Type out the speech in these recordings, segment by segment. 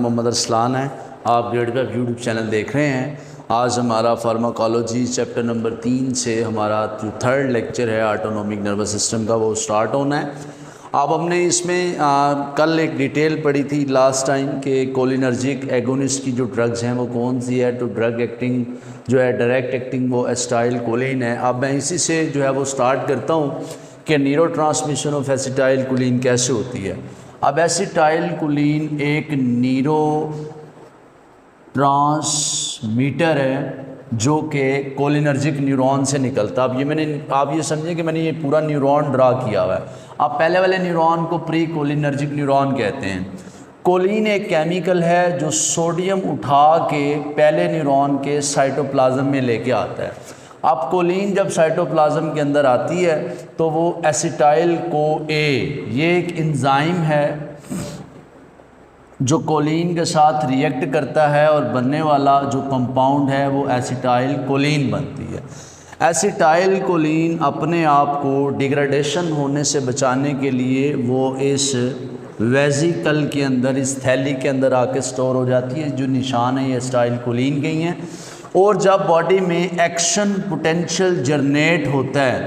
मोहम्मद अरसलान है। आप ग्रेड का यूट्यूब चैनल देख रहे हैं। आज हमारा फार्माकोलॉजी चैप्टर नंबर 3 से हमारा जो थर्ड लेक्चर है ऑटोनोमिक नर्वस सिस्टम का वो स्टार्ट होना है। अब हमने इसमें कल एक डिटेल पढ़ी थी लास्ट टाइम कि कोलिनर्जिक एगोनिस्ट की जो ड्रग्स हैं वो कौन सी है। तो ड्रग एक्टिंग जो है डायरेक्ट एक्टिंग वो एसिटाइल कोलिन है। अब मैं इसी से जो है वो स्टार्ट करता हूँ कि neuro transmission of acetyl choline कैसे होती है। अब एसिटाइल कोलिन एक न्यूरो ट्रांसमीटर है जो कि कोलिनर्जिक न्यूरॉन से निकलता है। अब आप ये समझें कि मैंने ये पूरा न्यूरॉन ड्रा किया हुआ है। अब पहले वाले न्यूरॉन को प्री कोलिनर्जिक न्यूरॉन कहते हैं। कोलिन एक केमिकल है जो सोडियम उठा के पहले न्यूरॉन के साइटोप्लाज्म में लेके आता है। अब कोलिन जब साइटोप्लाज्म के अंदर आती है तो वो एसिटाइल को ए ये एक एंजाइम है जो कोलिन के साथ रिएक्ट करता है और बनने वाला जो कंपाउंड है वो एसिटाइल कोलिन बनती है। एसिटाइल कोलिन अपने आप को डिग्रेडेशन होने से बचाने के लिए वो इस वेजिकल के अंदर इस थैली के अंदर आके स्टोर हो जाती है। जो निशान है ये एसिटाइल कोलिन के ही हैं। और जब बॉडी में एक्शन पोटेंशियल जनरेट होता है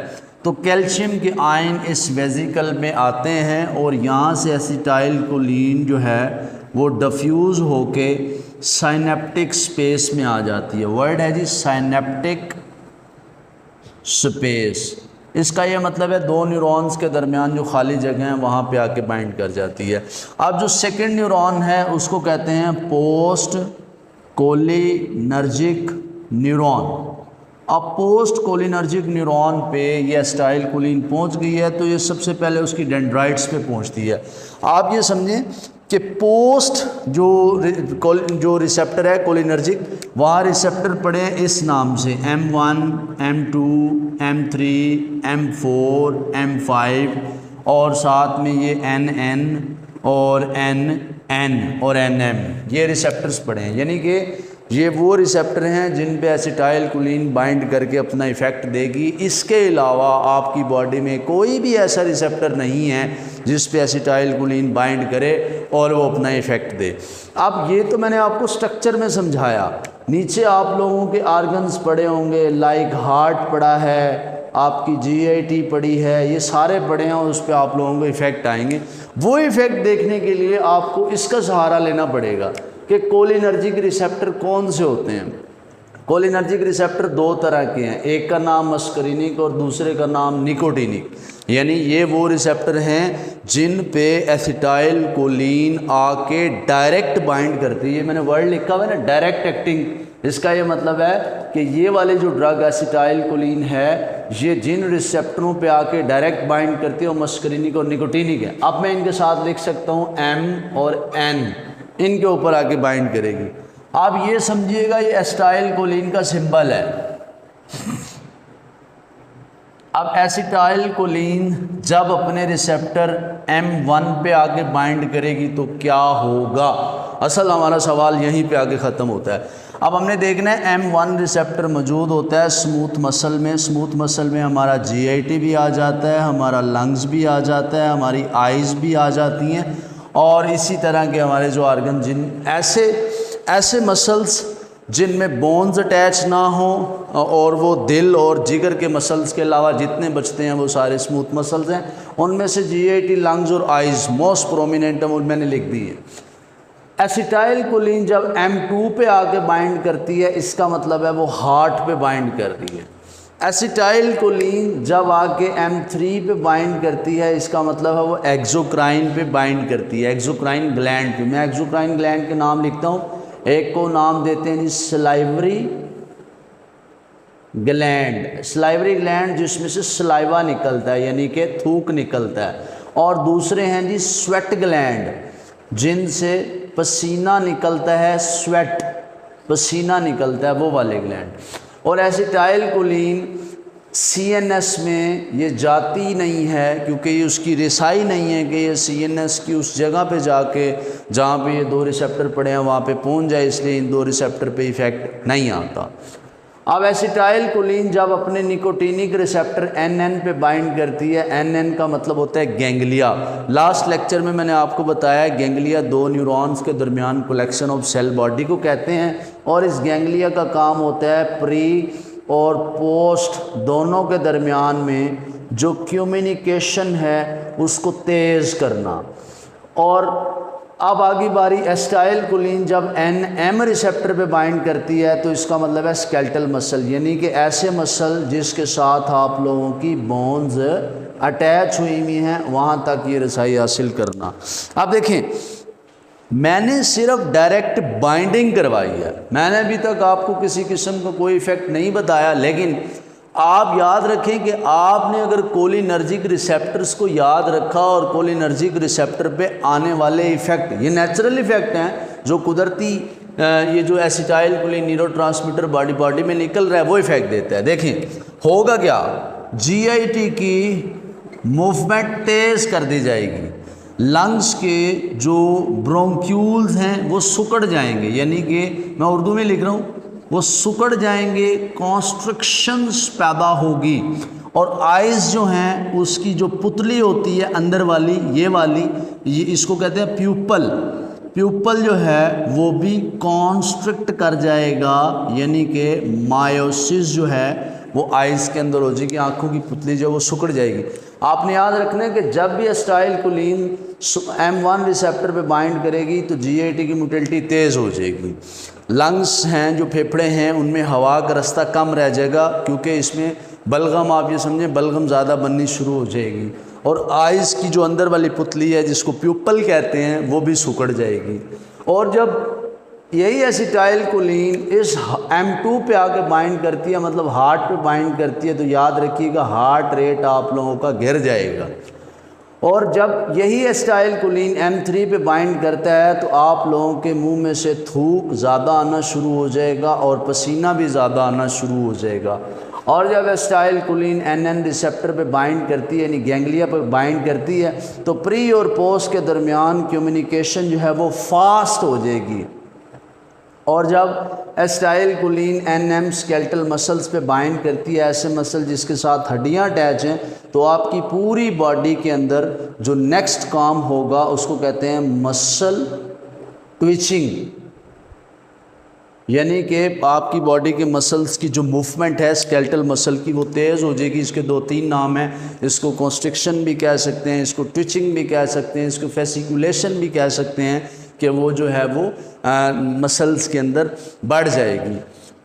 तो कैल्शियम के आयन इस वेजिकल में आते हैं और यहाँ से एसिटाइल कोलिन जो है वो डिफ्यूज़ होके साइनेप्टिक स्पेस में आ जाती है। वर्ड है जी साइनेप्टिक स्पेस। इसका ये मतलब है दो न्यूरॉन्स के दरमियान जो खाली जगह है वहाँ पे आके बाइंड कर जाती है। अब जो सेकंड न्यूरॉन है उसको कहते हैं पोस्ट कोलिनर्जिक न्यूरॉन। अब पोस्ट कोलिनर्जिक न्यूरॉन पे ये एसिटाइल कोलिन पहुंच गई है तो ये सबसे पहले उसकी डेंड्राइट्स पे पहुंचती है। आप ये समझें कि पोस्ट जो रिसेप्टर है कोलिनर्जिक वहाँ रिसेप्टर पड़े हैं इस नाम से M1, M2, M3, M4, M5 और साथ में ये NN और NN और NM ये रिसेप्टर्स पड़े हैं। यानी कि ये वो रिसेप्टर हैं जिन पे एसिटाइल कोलिन बाइंड करके अपना इफ़ेक्ट देगी। इसके अलावा आपकी बॉडी में कोई भी ऐसा रिसेप्टर नहीं है जिस पे एसिटाइल कोलिन बाइंड करे और वो अपना इफ़ेक्ट दे। अब ये तो मैंने आपको स्ट्रक्चर में समझाया। नीचे आप लोगों के आर्गन्स पड़े होंगे, लाइक हार्ट पड़ा है, आपकी GIT पड़ी है, ये सारे पड़े हैं और उस पर आप लोगों को इफ़ेक्ट आएंगे। वो इफ़ेक्ट देखने के लिए आपको इसका सहारा लेना पड़ेगा कि कोलिनर्जिक रिसेप्टर कौन से होते हैं। कोलिनर्जिक रिसेप्टर दो तरह के हैं, एक का नाम मस्करिनिक और दूसरे का नाम निकोटिनिक। यानी ये वो रिसेप्टर हैं जिन पे एसिटाइल कोलिन आके डायरेक्ट बाइंड करती है। ये मैंने वर्ड लिखा हुआ है ना, डायरेक्ट एक्टिंग। इसका ये मतलब है कि ये वाले जो ड्रग एसिटाइल कोलिन है ये जिन रिसेप्टरों पे आके डायरेक्ट बाइंड करती है वो मस्करिनिक और निकोटिनिक है। अब मैं इनके साथ लिख सकता हूँ M और N, इनके ऊपर आके बाइंड करेगी। आप ये समझिएगा ये एसिटाइल कोलिन का सिंबल है। अब एसिटाइल कोलिन जब अपने रिसेप्टर M1 पे आके बाइंड करेगी तो क्या होगा, असल हमारा सवाल यहीं पे आके ख़त्म होता है। अब हमने देखना है M1 रिसेप्टर मौजूद होता है स्मूथ मसल में। स्मूथ मसल में हमारा GIT भी आ जाता है, हमारा लंग्स भी आ जाता है, हमारी आइज़ भी आ जाती हैं और इसी तरह के हमारे जो आर्गन जिन ऐसे मसल्स जिनमें बोन्स अटैच ना हो और वो दिल और जिगर के मसल्स के अलावा जितने बचते हैं वो सारे स्मूथ मसल्स हैं। उनमें से GIT, लंग्स और आइज़ मोस्ट प्रोमिनेंट है, मैंने लिख दी है। एसिटाइल कोलिन जब M2 पे आके बाइंड करती है इसका मतलब है वो हार्ट पे बाइंड कर रही है। एसिटाइल कोलिन जब आके M3 पे बाइंड करती है इसका मतलब है वो एक्सोक्राइन पे बाइंड करती है, एक्सोक्राइन ग्लैंड पे। मैं एक्सोक्राइन ग्लैंड के नाम लिखता हूँ। एक को नाम देते हैं जी सलाइवरी ग्लैंड। सलाइवरी ग्लैंड जिसमें से सलाइवा निकलता है यानी कि थूक निकलता है। और दूसरे हैं जी स्वेट ग्लैंड जिनसे पसीना निकलता है, स्वेट पसीना निकलता है, वो वाले ग्लैंड। और एसिटाइल कोलिन CNS में ये जाती नहीं है क्योंकि ये उसकी रिसाई नहीं है कि ये CNS की उस जगह पे जाके जहाँ पे ये दो रिसेप्टर पड़े हैं वहाँ पे पहुँच जाए, इसलिए इन दो रिसेप्टर पे इफ़ेक्ट नहीं आता। अब एसिटाइल कोलिन जब अपने निकोटीनिक रिसेप्टर NN पे बाइंड करती है, NN का मतलब होता है गैंग्लिया। लास्ट लेक्चर में मैंने आपको बताया गैंग्लिया दो न्यूरॉन्स के दरमियान कलेक्शन ऑफ सेल बॉडी को कहते हैं, और इस गैंग्लिया का काम होता है प्री और पोस्ट दोनों के दरमियान में जो कम्युनिकेशन है उसको तेज़ करना। और अब आगे बारी एसिटाइल कोलिन जब NM रिसेप्टर पे बाइंड करती है तो इसका मतलब है स्केलेटल मसल, यानी कि ऐसे मसल जिसके साथ आप लोगों की बोन्स अटैच हुई हुई हैं वहाँ तक ये रसाई हासिल करना। अब देखें, मैंने सिर्फ डायरेक्ट बाइंडिंग करवाई है, मैंने अभी तक आपको किसी किस्म का कोई इफ़ेक्ट नहीं बताया, लेकिन आप याद रखें कि आपने अगर कोलिनर्जिक रिसेप्टर्स को याद रखा और कोलिनर्जिक रिसेप्टर पे आने वाले इफ़ेक्ट, ये नेचुरल इफ़ेक्ट हैं जो कुदरती ये जो एसिटाइल कोलिन न्यूरोट्रांसमीटर बॉडी में निकल रहा है वो इफ़ेक्ट देता है। देखें होगा क्या, GIT की मूवमेंट तेज़ कर दी जाएगी, लंग्स के जो ब्रोंक्यूल्स हैं वो सुकड़ जाएंगे, यानी कि मैं उर्दू में लिख रहा हूँ वो सुकड़ जाएंगे, कॉन्स्ट्रिक्शंस पैदा होगी, और आइज़ जो हैं उसकी जो पुतली होती है अंदर वाली ये वाली, ये इसको कहते हैं प्यूपल, प्यूपल जो है वो भी कॉन्स्ट्रिक्ट कर जाएगा, यानी कि मायोसिस जो है वो आइज़ के अंदर हो जाएगी, आँखों की पुतली जो वो सुकड़ जाएगी। आपने याद रखना है कि जब भी एसिटाइल कोलिन M1 रिसेप्टर पे बाइंड करेगी तो GIT की मोटिलिटी तेज़ हो जाएगी, लंग्स हैं जो फेफड़े हैं उनमें हवा का रास्ता कम रह जाएगा, क्योंकि इसमें बलगम, आप ये समझें बलगम ज़्यादा बननी शुरू हो जाएगी, और आइज़ की जो अंदर वाली पुतली है जिसको प्यूपल कहते हैं वो भी सुकड़ जाएगी। और जब यही एसिटाइल कोलिन इस M2 पे आके बाइंड करती है, मतलब हार्ट पे बाइंड करती है, तो याद रखिएगा हार्ट रेट आप लोगों का गिर जाएगा। और जब यही एसिटाइल कोलिन M3 पे बाइंड करता है तो आप लोगों के मुंह में से थूक ज़्यादा आना शुरू हो जाएगा और पसीना भी ज़्यादा आना शुरू हो जाएगा। और जब एसिटाइल कोलिन NN रिसेप्टर पे बाइंड करती है, यानी गैंग्लिया पे बाइंड करती है, तो प्री और पोस्ट के दरमियान कम्युनिकेशन जो है वो फास्ट हो जाएगी। और जब acetyl choline NM skeletal muscles पे बाइंड करती है, ऐसे मसल जिसके साथ हड्डियां अटैच हैं, तो आपकी पूरी बॉडी के अंदर जो नेक्स्ट काम होगा उसको कहते हैं मसल ट्विचिंग, यानी कि आपकी बॉडी के मसल्स की जो मूवमेंट है स्केलेटल मसल की वो तेज़ हो जाएगी। इसके 2-3 नाम हैं, इसको कॉन्स्ट्रिक्शन भी कह सकते हैं, इसको ट्विचिंग भी कह सकते हैं, इसको फेसिकुलेशन भी कह सकते हैं, कि वो जो है वो मसल्स के अंदर बढ़ जाएगी।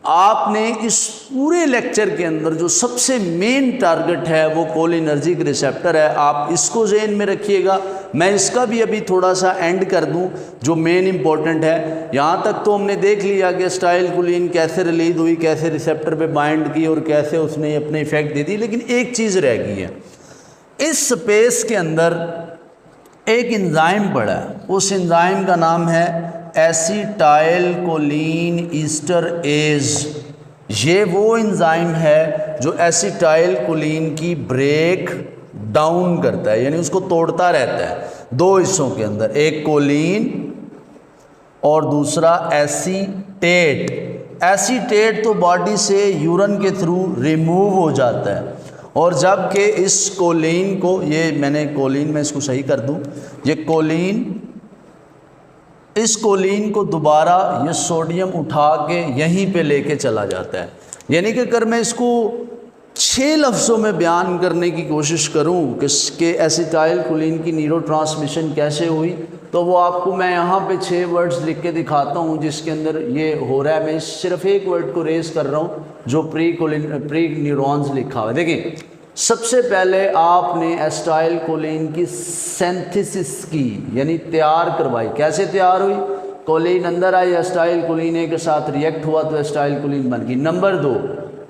आपने इस पूरे लेक्चर के अंदर जो सबसे मेन टारगेट है वो कोलिनर्जिक रिसेप्टर है, आप इसको ज़हन में रखिएगा। मैं इसका भी अभी थोड़ा सा एंड कर दूं जो मेन इंपॉर्टेंट है। यहाँ तक तो हमने देख लिया कि एसिटाइल कोलिन कैसे रिलीज हुई, कैसे रिसेप्टर पे बाइंड की और कैसे उसने अपने इफेक्ट दे दी, लेकिन एक चीज़ रह गई है, इस स्पेस के अंदर एक एंजाइम पड़ा है, उस एंजाइम का नाम है एसिटाइल कोलिन ईस्टरएज। ये वो एंजाइम है जो एसिटाइल कोलिन की ब्रेक डाउन करता है, यानी उसको तोड़ता रहता है 2 हिस्सों के अंदर, एक कोलिन और दूसरा एसीटेट। एसीटेट तो बॉडी से यूरिन के थ्रू रिमूव हो जाता है, और जबकि इस कोलिन को, ये मैंने कोलिन में इसको सही कर दूं, ये कोलिन, इस कोलिन को दोबारा ये सोडियम उठा के यहीं पे लेके चला जाता है। यानी कि अगर मैं इसको 6 लफ्ज़ों में बयान करने की कोशिश करूं कि एसिटाइल कोलिन की न्यूरोट्रांसमिशन कैसे हुई, तो वो आपको मैं यहाँ पे 6 वर्ड्स लिख के दिखाता हूँ जिसके अंदर ये हो रहा है। मैं सिर्फ एक वर्ड को रेस कर रहा हूँ जो प्री न्यूरॉन्स लिखा हुआ है। देखिए, सबसे पहले आपने एसिटाइल कोलिन की सिंथेसिस की, यानी तैयार करवाई। कैसे तैयार हुई? कोलिन अंदर आई, एसिटाइल कोलिन ए के साथ रिएक्ट हुआ तो एसिटाइल कोलिन बन गई। नंबर 2,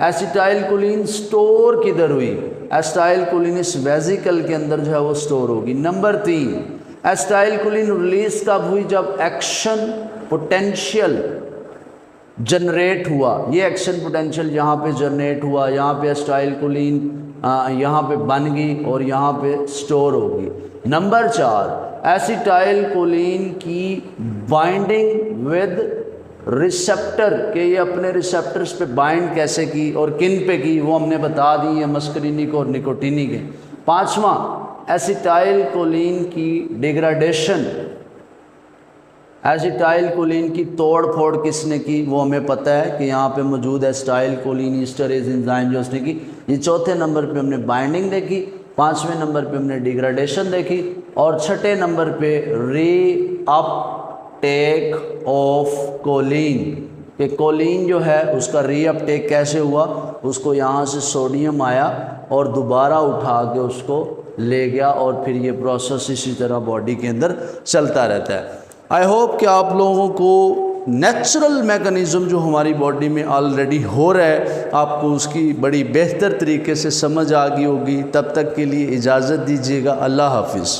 एसिटाइल कोलिन स्टोर किधर हुई? एसिटाइल कोलिन इस वेसिकल के अंदर जो है वो स्टोर होगी। नंबर 3, एसिटाइल कोलिन रिलीज कब हुई? जब एक्शन पोटेंशियल जनरेट हुआ। ये एक्शन पोटेंशियल यहाँ पे जनरेट हुआ, यहाँ पे एसिटाइल कोलिन यहाँ पे बन गई और यहाँ पे स्टोर होगी। नंबर 4, एसिटाइल कोलिन की बाइंडिंग विद रिसेप्टर के ये अपने रिसेप्टर्स पे बाइंड कैसे की और किन पे की वो हमने बता दी है, मस्करीनिक और निकोटीनिक है। पांचवा, एसिटाइल कोलिन की डिग्रेडेशन, एसिटाइल कोलिन की तोड़ फोड़ किसने की वो हमें पता है कि यहाँ पे मौजूद है एसिटाइल कोलिन ईस्टरेज एंजाइम जो उसने की। ये चौथे नंबर पे हमने बाइंडिंग देखी, पांचवें नंबर पे हमने डिग्रेडेशन देखी और छठे नंबर पे री अपटेक ऑफ कोलिन, कि कोलिन जो है उसका री अपटेक कैसे हुआ, उसको यहाँ से सोडियम आया और दोबारा उठा के उसको ले गया और फिर ये प्रोसेस इसी तरह बॉडी के अंदर चलता रहता है। आई होप कि आप लोगों को नेचुरल मैकेनिज़्म जो हमारी बॉडी में ऑलरेडी हो रहा है आपको उसकी बड़ी बेहतर तरीके से समझ आ गई होगी। तब तक के लिए इजाज़त दीजिएगा। अल्लाह हाफिज़।